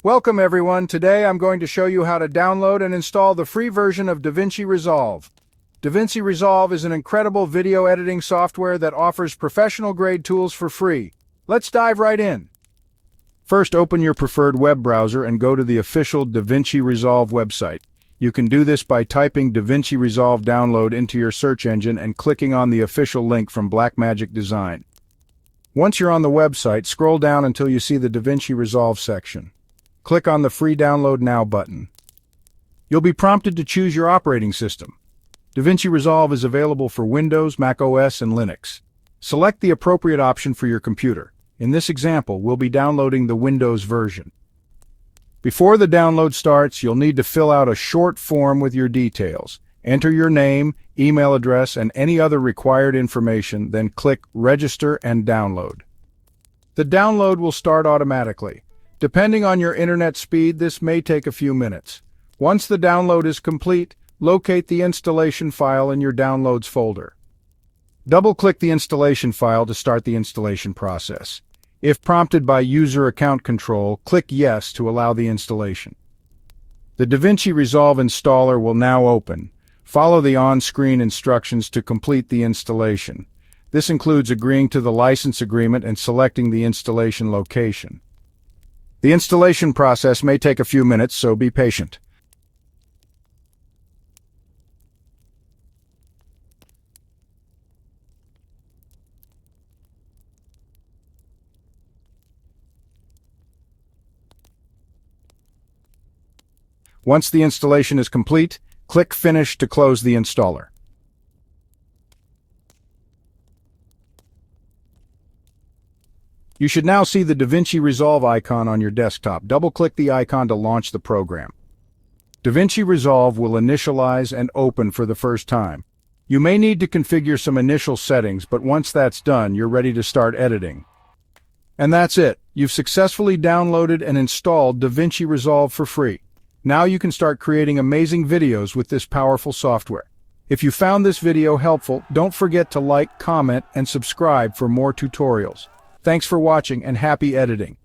Welcome everyone. Today I'm going to show you how to download and install the free version of DaVinci Resolve. DaVinci Resolve is an incredible video editing software that offers professional-grade tools for free. Let's dive right in. First, open your preferred web browser and go to the official DaVinci Resolve website. You can do this by typing DaVinci Resolve Download into your search engine and clicking on the official link from Blackmagic Design. Once you're on the website, scroll down until you see the DaVinci Resolve section. Click on the Free Download Now button. You'll be prompted to choose your operating system. DaVinci Resolve is available for Windows, Mac OS, and Linux. Select the appropriate option for your computer. In this example, we'll be downloading the Windows version. Before the download starts, you'll need to fill out a short form with your details. Enter your name, email address, and any other required information, then click Register and Download. The download will start automatically. Depending on your internet speed, this may take a few minutes. Once the download is complete, locate the installation file in your Downloads folder. Double-click the installation file to start the installation process. If prompted by User Account Control, click Yes to allow the installation. The DaVinci Resolve installer will now open. Follow the on-screen instructions to complete the installation. This includes agreeing to the license agreement and selecting the installation location. The installation process may take a few minutes, so be patient. Once the installation is complete, click Finish to close the installer. You should now see the DaVinci Resolve icon on your desktop. Double-click the icon to launch the program. DaVinci Resolve will initialize and open for the first time. You may need to configure some initial settings, but once that's done, you're ready to start editing. And that's it. You've successfully downloaded and installed DaVinci Resolve for free. Now you can start creating amazing videos with this powerful software. If you found this video helpful, don't forget to like, comment, and subscribe for more tutorials. Thanks for watching and happy editing.